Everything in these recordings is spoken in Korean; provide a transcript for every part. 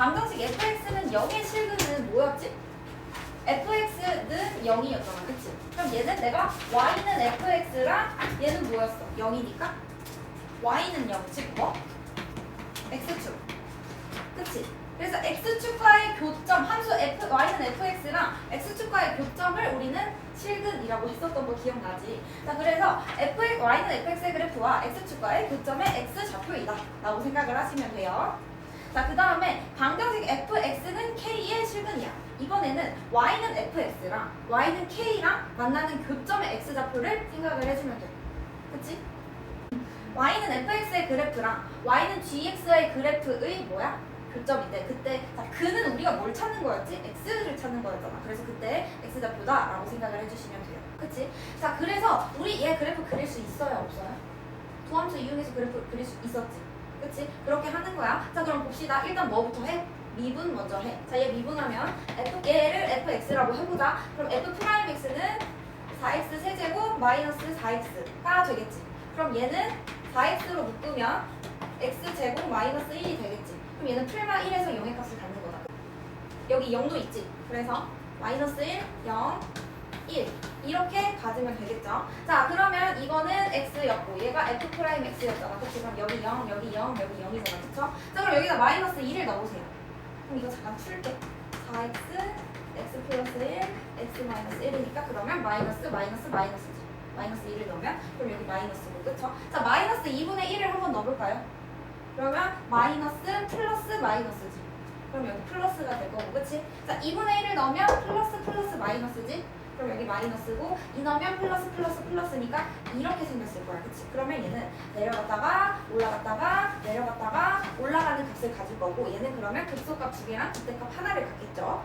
방정식 fx는 0의 실근은 뭐였지? fx는 0이었잖아, 그치? 그럼 얘는 내가 y는 fx랑 얘는 뭐였어? 0이니까 y는 0, 즉 뭐? x축, 그치? 그래서 x축과의 교점, 함수 y는 fx랑 x축과의 교점을 우리는 실근이라고 했었던 거 기억나지? 자, 그래서 y는 fx의 그래프와 x축과의 교점의 x좌표이다 라고 생각을 하시면 돼요. 자, 그 다음에 방정식 fx는 k의 실근이야. 이번에는 y는 fx랑 y는 k랑 만나는 교점의 x좌표를 생각을 해주면 돼. 그치? y는 fx의 그래프랑 y는 gx의 그래프의 뭐야? 교점인데 그때 자, 그는 우리가 뭘 찾는 거였지? x를 찾는 거였잖아. 그래서 그때 x좌표다 라고 생각을 해주시면 돼요. 그치? 자, 그래서 우리 얘 그래프 그릴 수 있어요? 없어요? 도함수 이용해서 그래프 그릴 수 있었지. 그치? 그렇게 하는 거야. 자, 그럼 봅시다. 일단 뭐부터 해? 미분 먼저 해. 자, 얘 미분하면 얘를 fx라고 해보자. 그럼 f'x는 4x 세제곱 마이너스 4x가 되겠지. 그럼 얘는 4x로 묶으면 x제곱 마이너스 1이 되겠지. 그럼 얘는 풀마 1에서 0의 값을 갖는 거다. 여기 0도 있지. 그래서 마이너스 1, 0, 1 이렇게 가지면 되겠죠. 자, 그러면 이거는 x였고 얘가 f'x였잖아. 그치? 그럼 여기 0, 여기 0, 여기 0이잖아. 그쵸? 자, 그럼 여기다 마이너스 1을 넣으세요. 그럼 이거 잠깐 풀게. 4x, x 플러스 1, x 마이너스 1이니까 그러면 마이너스, 마이너스, 마이너스지. 마이너스 1을 넣으면 그럼 여기 마이너스고, 그쵸? 자, 마이너스 2분의 1을 한번 넣어볼까요? 그러면 마이너스 플러스 마이너스지. 그럼 여기 플러스가 될 거고, 그치? 자, 2분의 1을 넣으면 플러스 플러스 마이너스지. 그럼 여기 마이너스고, 이 넣으면 플러스 플러스 플러스니까 이렇게 생겼을 거야, 그치? 그러면 얘는 내려갔다가 올라갔다가 내려갔다가 올라가는 값을 가질 거고, 얘는 그러면 극소값 두 개랑 극대값 하나를 갖겠죠.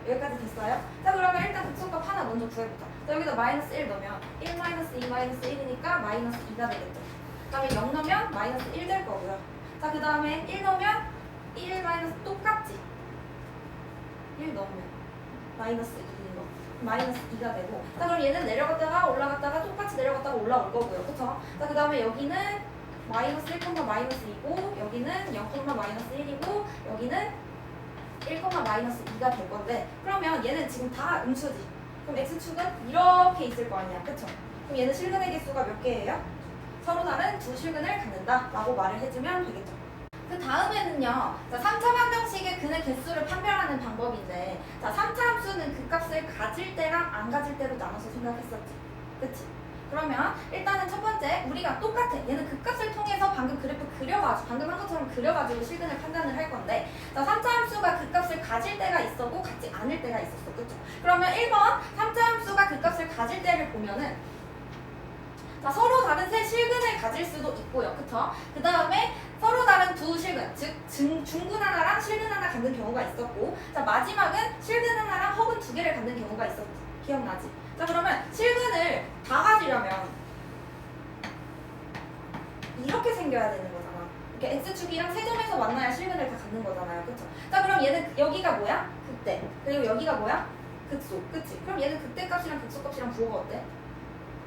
여기까지 됐어요? 자, 그러면 일단 극소값 하나 먼저 구해보자. 자, 여기다 마이너스 1 넣으면 1 마이너스 2 마이너스 1이니까 마이너스 2가 되겠죠. 그 다음에 0 넣으면 마이너스 1 될 거고요. 자, 그 다음에 1 넣으면 1 마이너스 똑같지. 1 넣으면 마이너스 2인 거. 마이너스 2가 되고. 자, 그럼 얘는 내려갔다가 올라갔다가 똑같이 내려갔다가 올라올 거고요. 그쵸? 자, 그 다음에 여기는 마이너스 1, 마이너스 2고 여기는 0, 마이너스 1이고 여기는 1, 마이너스 2가 될 건데 그러면 얘는 지금 다 음수지. 그럼 x축은 이렇게 있을 거 아니야. 그쵸? 그럼 얘는 실근의 개수가 몇 개예요? 서로 다른 두 실근을 갖는다 라고 말을 해주면 되겠죠. 그 다음에는요, 자, 3차 방정식의 근의 개수를 판별하는 방법인데, 자, 3차 함수는 그 값을 가질 때랑 안 가질 때로 나눠서 생각했었지. 그치? 그러면 일단은 첫 번째, 우리가 똑같아. 얘는 그 값을 통해서 방금 그래프 그려가지고, 방금 한 것처럼 그려가지고 실근을 판단을 할 건데, 자, 3차 함수가 그 값을 가질 때가 있었고, 갖지 않을 때가 있었어. 그쵸? 그러면 1번, 3차 함수가 그 값을 가질 때를 보면은, 자, 서로 다른 세 실근을 가질 수도 있고요. 그쵸? 그 다음에 서로 다른 두 실근, 즉 중근 하나랑 실근 하나 갖는 경우가 있었고, 자, 마지막은 실근 하나랑 허근 두 개를 갖는 경우가 있었지. 기억나지? 자, 그러면 실근을 다 가지려면 이렇게 생겨야 되는 거잖아. 이렇게 x축이랑 세점에서 만나야 실근을 다 갖는 거잖아요. 그쵸? 자, 그럼 얘는 여기가 뭐야? 극대. 그리고 여기가 뭐야? 극소. 그치? 그럼 얘는 극대값이랑 극소값이랑 부호가 어때?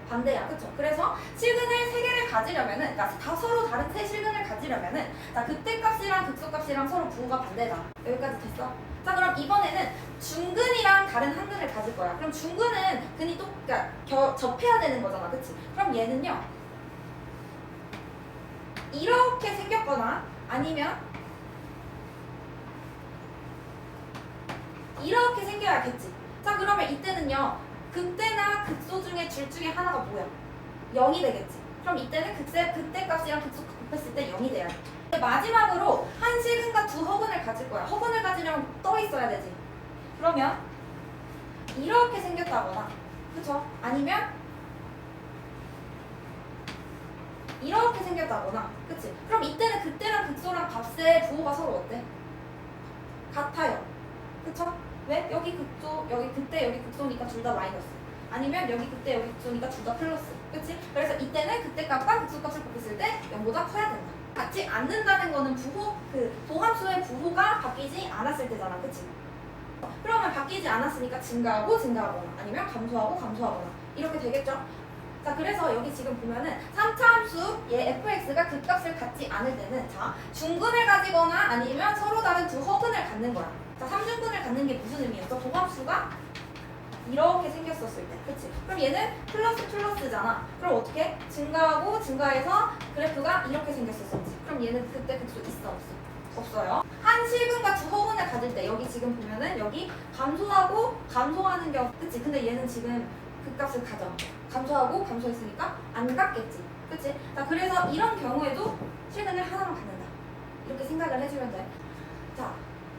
반대야. 그쵸? 그래서 실근을 세 개를 가지려면은, 그러니까 다 서로 다른 세 실근을 가지려면은, 자, 극대값이랑 극소값이랑 서로 부호가 반대다. 여기까지 됐어? 자, 그럼 이번에는 중근이랑 다른 한 근을 가질 거야. 그럼 중근은 근이 또, 그러니까 접해야 되는 거잖아. 그치? 그럼 얘는요, 이렇게 생겼거나 아니면 이렇게 생겨야겠지. 자, 그러면 이때는요, 극대나 극소 중에 둘 중에 하나가 뭐야? 0이 되겠지. 그럼 이때는 극대값이랑 극소 곱했을 때 0이 돼야 돼. 마지막으로 한 실근과 두 허근을 가질 거야. 허근을 가지려면 떠 있어야 되지. 그러면 이렇게 생겼다거나, 그쵸? 아니면 이렇게 생겼다거나, 그치? 그럼 이때는 극대랑 극소랑 값의 부호가 서로 어때? 같아요. 그쵸? 왜? 여기 극소, 여기 극대, 여기 극소니까 둘 다 마이너스. 아니면 여기 극대, 여기 극소니까 둘 다 플러스. 그치? 그래서 이때는 극대값과 극소값을 곱했을 때 0보다 커야 된다. 같지 않는다는 거는 부호, 도함수의 부호가 바뀌지 않았을 때잖아. 그치? 그러면 바뀌지 않았으니까 증가하고 증가하거나 아니면 감소하고 감소하거나 이렇게 되겠죠? 자, 그래서 여기 지금 보면은 3차 함수 얘 fx가 그 값을 갖지 않을 때는 자, 중근을 가지거나 아니면 서로 다른 두 허근을 갖는 갖는 거야. 자, 3중근을 갖는 게 무슨 의미였어? 도함수가 이렇게 생겼었을 때, 그치? 그럼 얘는 플러스잖아. 그럼 어떻게? 증가하고 증가해서 그래프가 이렇게 생겼었지. 그럼 얘는 그때 극수 있어, 없어? 없어요. 한 실근과 두 허근을 가질 때 여기 지금 보면은 여기 감소하고 감소하는 경우, 그치? 근데 얘는 지금 극값을 가져. 감소하고 감소했으니까 안 같겠지, 그치? 자, 그래서 이런 경우에도 실근을 하나만 갖는다. 이렇게 생각을 해주면 돼. 자,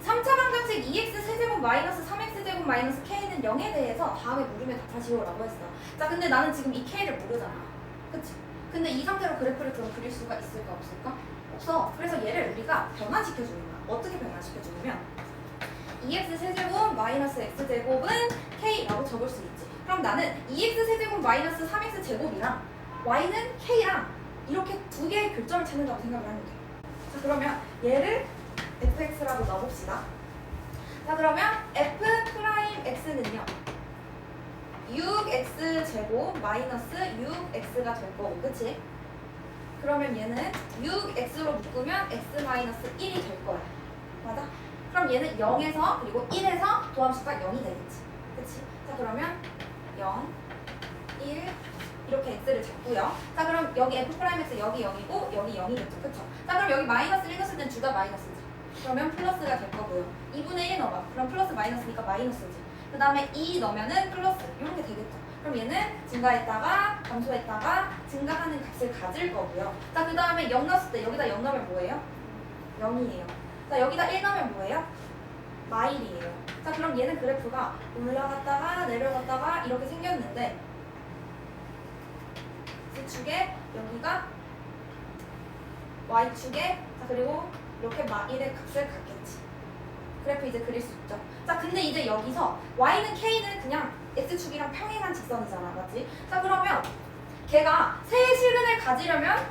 3차 방정식 2x 세제곱 마이너스 3x 제곱 마이너스 k는 0에 대해서 다음에 물으면 다 지우라고 했어. 자, 근데 나는 지금 이 k를 모르잖아. 그치? 근데 이 상태로 그래프를 그럼 그릴 수가 있을까 없을까? 없어. 그래서 얘를 우리가 변환시켜주는 거야. 어떻게 변환시켜주냐면 2x 세제곱 마이너스 x 제곱은 k라고 적을 수 있지. 그럼 나는 2x 세제곱 마이너스 3x 제곱이랑 y는 k랑 이렇게 두 개의 교점을 찾는다고 생각을 하면 돼. 자, 그러면 얘를 fx라고 넣어봅시다. 자, 그러면 f'x는요 6x 제곱 마이너스 6x가 될 거고, 그치? 그러면 얘는 6x로 묶으면 x 마이너스 1이 될 거야. 맞아? 그럼 얘는 0에서 그리고 1에서 도함수가 0이 되겠지. 그치? 자, 그러면 0, 1 이렇게 x를 잡고요. 자, 그럼 여기 f'x 여기 0이고 여기 0이겠죠. 그쵸? 자, 그럼 여기 마이너스를 넣었을 땐 둘 다 마이너스지. 그러면 플러스가 될 거고요. 2분의 1 넣어봐. 그럼 플러스 마이너스니까 마이너스지. 그 다음에 2 넣으면은 플러스. 이런 게 되겠죠. 그럼 얘는 증가했다가 감소했다가 증가하는 값을 가질 거고요. 자, 그 다음에 0 넣었을 때 여기다 0 넣으면 뭐예요? 0이에요. 자, 여기다 1 넣으면 뭐예요? 마일이에요. 자, 그럼 얘는 그래프가 올라갔다가 내려갔다가 이렇게 생겼는데 X축에 여기가 Y축에, 자, 그리고 이렇게 마일의 값을 갖겠지. 그래프 이제 그릴 수 있죠. 자, 근데 이제 여기서 Y는 K는 그냥 X축이랑 평행한 직선이잖아. 맞지? 자, 그러면 걔가 세 실근을 가지려면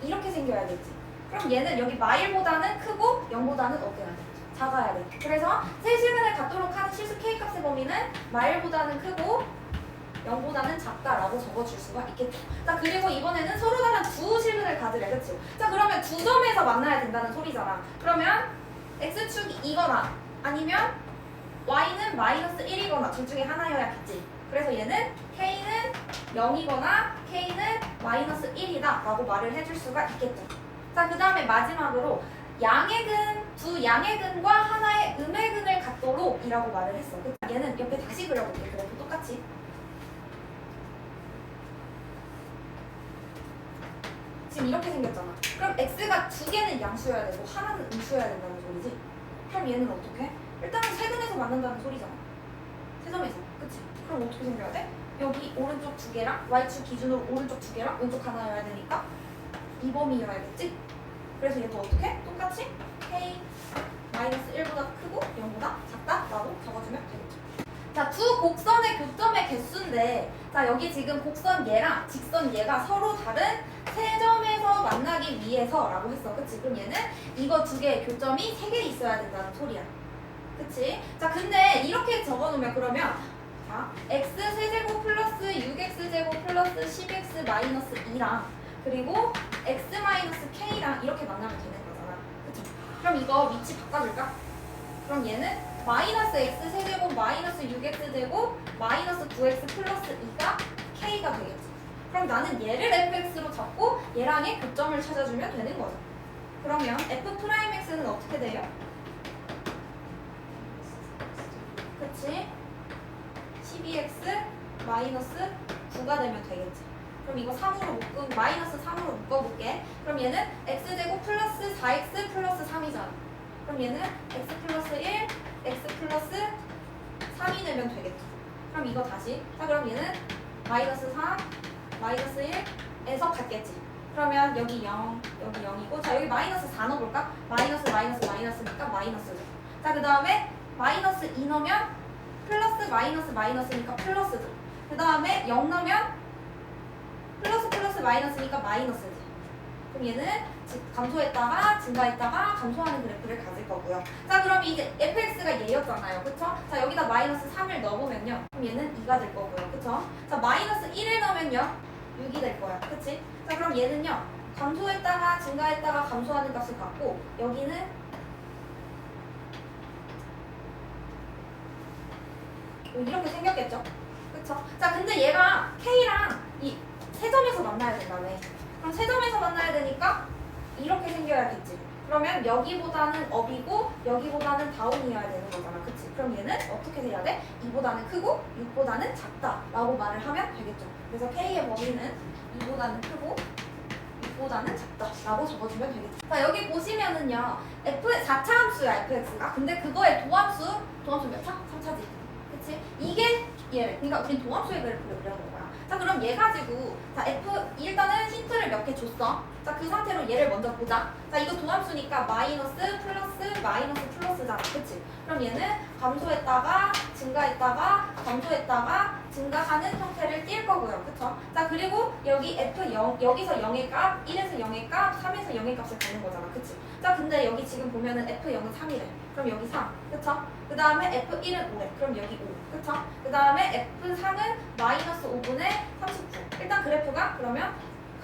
이렇게 생겨야겠지. 그럼 얘는 여기 마일보다는 크고 0보다는 어때야 돼? 작아야 돼. 그래서 세 실근을 갖도록 하는 실수 K 값의 범위는 마일보다는 크고 0보다는 작다라고 적어줄 수가 있겠죠. 자, 그리고 이번에는 서로 다른 두 실근을 가지래. 그치? 자, 그러면 두 점에서 만나야 된다는 소리잖아. 그러면 X축이거나 아니면 Y는 마이너스 1이거나 둘 중에 하나여야겠지. 그래서 얘는 K는 0이거나 K는 마이너스 1이다 라고 말을 해줄 수가 있겠죠. 자, 그 다음에 마지막으로 두 양의 근과 하나의 음의 근을 갖도록 이라고 말을 했어. 얘는 옆에 다시 그려볼게. 그래도 똑같이. 지금 이렇게 생겼잖아. 그럼 x가 두 개는 양수여야 되고 하나는 음수여야 된다는 소리지. 그럼 얘는 어떻게? 일단은 세 근에서 만난다는 소리잖아. 세 점에서. 그치? 그럼 어떻게 생겨야 돼? 여기 오른쪽 두 개랑 y축 기준으로 오른쪽 두 개랑 왼쪽 하나여야 되니까 이 범위여야겠지? 그래서 얘도 어떻게? 똑같이 k 마이너스 1보다 크고 0보다 작다라고 적어주면 되겠죠. 자, 두 곡선의 교점의 개수인데, 자, 여기 지금 곡선 얘랑 직선 얘가 서로 다른 세 점에서 만나기 위해서라고 했어. 그치? 그럼 얘는 이거 두 개의 교점이 세 개 있어야 된다는 소리야. 그치? 자, 근데 이렇게 적어놓으면 그러면 자, x 세제곱 플러스 6x 제곱 플러스 10x 마이너스 2랑 그리고 x 마이너스 k랑 이렇게 만나면 되는 거잖아. 그치? 그럼 이거 위치 바꿔줄까? 그럼 얘는 마이너스 x 세제곱 마이너스 6x 제곱 마이너스 9x 플러스 2가 k가 되겠지. 그럼 나는 얘를 fx로 잡고 얘랑의 교점을 찾아주면 되는 거죠. 그러면 f'x는 어떻게 돼요? 그치? 12x 마이너스 9가 되면 되겠지. 그럼 이거 3으로 마이너스 3으로 묶어볼게. 그럼 얘는 x제곱 플러스 4x 플러스 3이잖아. 그럼 얘는 x 플러스 1, x 플러스 3이 되면 되겠죠. 그럼 이거 다시. 자, 그럼 얘는 마이너스 4, 마이너스 1에서 같겠지. 그러면 여기 0, 여기 0이고, 자, 여기 마이너스 4 넣어볼까? 마이너스 마이너스 마이너스니까 마이너스죠. 자, 그 다음에 마이너스 2 넣으면 플러스 마이너스 마이너스니까 플러스죠. 그 다음에 0 넣으면 플러스 플러스 마이너스니까 마이너스지. 그럼 얘는 감소했다가 증가했다가 감소하는 그래프를 가질 거고요. 자, 그럼 이제 fx가 얘였잖아요. 그쵸? 자, 여기다 마이너스 3을 넣어보면요. 그럼 얘는 2가 될 거고요. 그쵸? 자, 마이너스 1을 넣으면요. 6이 될 거야. 그치? 자, 그럼 얘는요. 감소했다가 증가했다가 감소하는 값을 갖고 여기는 이렇게 생겼겠죠? 그쵸? 자, 근데 얘가 K랑 이 세 점에서 만나야 된다며. 그럼 세 점에서 만나야 되니까 이렇게 생겨야겠지. 그러면 여기보다는 업이고 여기보다는 다운이어야 되는 거잖아. 그치? 그럼 얘는 어떻게 돼야 돼? 2보다는 크고 6보다는 작다 라고 말을 하면 되겠죠. 그래서 K의 범위는 2보다는 크고 6보다는 작다 라고 적어주면 되겠죠. 자, 여기 보시면은요 F 4차 함수야 fx가. 근데 그거의 도함수 몇 차? 3차지. 그치? 이게 얘. 그러니까 우린 도함수의 그래프를 그려놓은 거야. 자, 그럼 얘 가지고 자 F 일단은 힌트를 몇 개 줬어. 자, 그 상태로 얘를 먼저 보자. 자, 이거 도함수니까 마이너스 플러스 마이너스 플러스잖아. 그치? 그럼 얘는 감소했다가 증가했다가 감소했다가 증가하는 형태를 띌 거고요. 그쵸? 자, 그리고 여기 F0 여기서 0의 값, 1에서 0의 값, 3에서 0의 값을 갖는 거잖아. 그치? 자, 근데 여기 지금 보면은 F0은 3이래. 그럼 여기 3. 그쵸? 그 다음에 F1은 5래. 그럼 여기 5. 그쵸? 그 다음에 F3은 마이너스 5분의 39. 일단 그래프가 그러면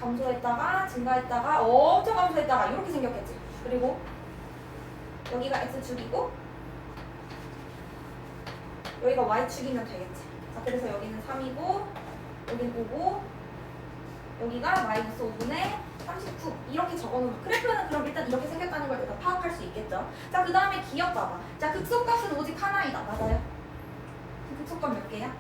감소했다가 증가했다가 엄청 감소했다가 이렇게 생겼겠지. 그리고 여기가 X축이고 여기가 Y축이면 되겠지. 자, 그래서 여기는 3이고 여기는 5고 여기가 마이너스 5분의 39 이렇게 적어놓으면 그래프는 그럼 일단 이렇게 생겼다는 걸 내가 파악할 수 있겠죠. 자, 그 다음에 기억 봐봐. 자, 극소값은 오직 하나이다. 맞아요? 그 극소값 몇 개야?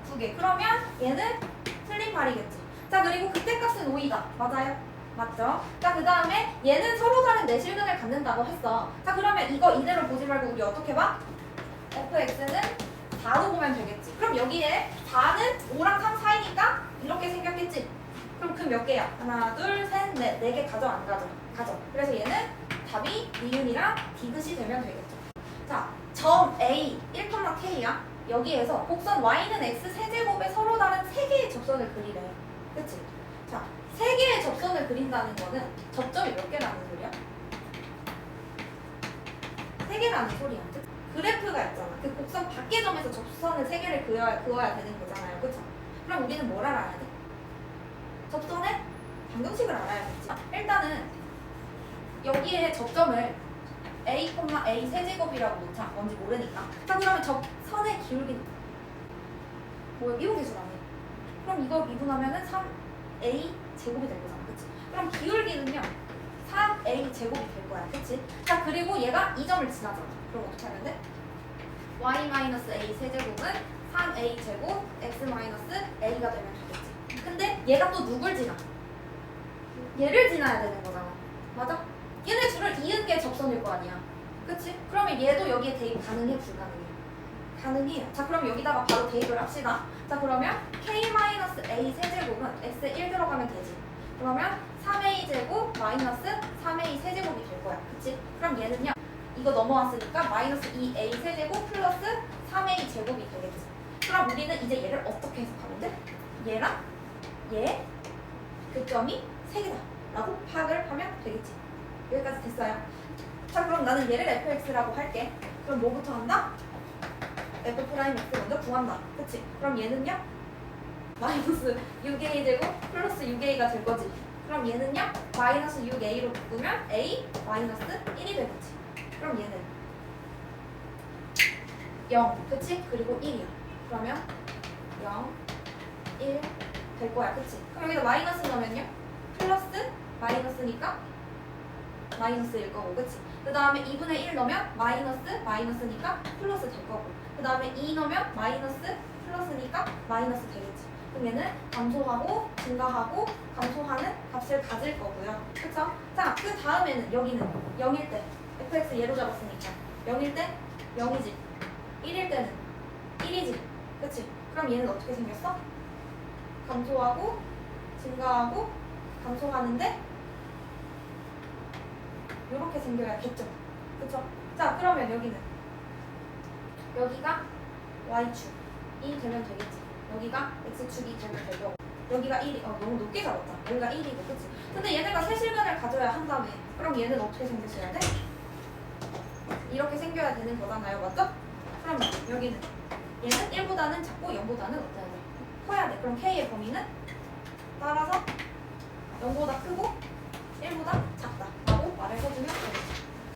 2개. 그러면 얘는 틀린 말이겠지. 자, 그리고 그때값은 5이다. 맞아요? 맞죠? 자, 그 다음에 얘는 서로 다른 내실근을 갖는다고 했어. 자, 그러면 이거 이대로 보지 말고 우리 어떻게 봐? fx는 4로 보면 되겠지. 그럼 여기에 4는 5랑 3 사이니까 이렇게 생겼겠지. 그럼 그 몇 개야? 하나, 둘, 셋, 넷. 4개 가져 안 가져? 가져. 그래서 얘는 답이 니은이랑 디귿이 되면 되겠죠. 자, 점 A 1,K야. 여기에서 곡선 y는 x 세제곱에 서로 다른 3개의 접선을 그리래. 그치? 자, 3개의 접선을 그린다는 거는 접점이 몇 개라는 소리야? 3개라는 소리야. 그래프가 있잖아. 그 곡선 밖의 점에서 접선을 3개를 그어야 되는 거잖아요. 그쵸? 그럼 우리는 뭘 알아야 돼? 접선의 방정식을 알아야겠지. 일단은 여기에 접점을 a, a 세제곱이라고 놓자. 뭔지 모르니까. 자, 그러면 접선의 기울기는 뭐야? 미분계수라며. 그럼 이거 미분하면은 3a 제곱이 될 거잖아. 그치? 그럼 기울기는요 3a 제곱이 될 거야. 그치? 자, 그리고 얘가 이 점을 지나잖아. 그럼 어떻게 하면 돼? y-a 세제곱은 3a 제곱 x-a가 되면 되겠지. 근데 얘가 또 누굴 지나? 얘를 지나야 되는 거잖아. 맞아? 얘네 둘을 이은 게 접선일 거 아니야. 그치? 그러면 얘도 여기에 대입 가능해? 불가능해? 가능해요. 자, 그럼 여기다가 바로 대입을 합시다. 자, 그러면 k-a 세제곱은 x에 1 들어가면 되지. 그러면 3a 제곱 마이너스 3a 세제곱이 될 거야. 그치? 그럼 얘는요 이거 넘어왔으니까 마이너스 2a 세제곱 플러스 3a 제곱이 되겠지. 그럼 우리는 이제 얘를 어떻게 해석하면 돼? 얘랑 얘 교점이 3개다 라고 파악을 하면 되겠지. 여기까지 됐어요. 자, 그럼 나는 얘를 fx라고 할게. 그럼 뭐부터 한다? f'x 먼저 구한다. 그치? 그럼 얘는요? 마이너스 6a 제곱 플러스 6a가 될 거지. 그럼 얘는요? 마이너스 6a로 바꾸면 a 마이너스 1이 되겠지. 그럼 얘는 0, 그치? 그리고 1이야. 그러면 0, 1 될 거야. 그치? 그럼 여기다 마이너스 넣으면요? 플러스 마이너스니까 마이너스일 거고. 그치? 그 다음에 2분의 1 넣으면 마이너스니까 플러스 될 거고. 그 다음에 2 넣으면 마이너스 플러스니까 마이너스 되겠지. 그럼 얘는 감소하고 증가하고 감소하는 값을 가질 거고요. 그쵸? 자, 그 다음에는 여기는 0일 때 fx 예로 잡았으니까 0일 때 0이지. 1일 때는 1이지. 그치? 그럼 얘는 어떻게 생겼어? 감소하고 증가하고 감소하는데 이렇게 생겨야겠죠. 그쵸? 자, 그러면 여기가 y축이 되면 되겠지. 여기가 x축이 되면 되고 여기가 1이 너무 높게 잡았다. 여기가 1이고. 그치? 근데 얘네가 세실근을 가져야 한다며. 그럼 얘는 어떻게 생겼어야 돼? 이렇게 생겨야 되는 거잖아요. 맞죠? 그럼 여기는 얘는 1보다는 작고 0보다는 어때야 돼? 커야 돼. 그럼 k의 범위는 따라서 0보다 크고 1보다 작다 라고 말을 해주면 되겠죠.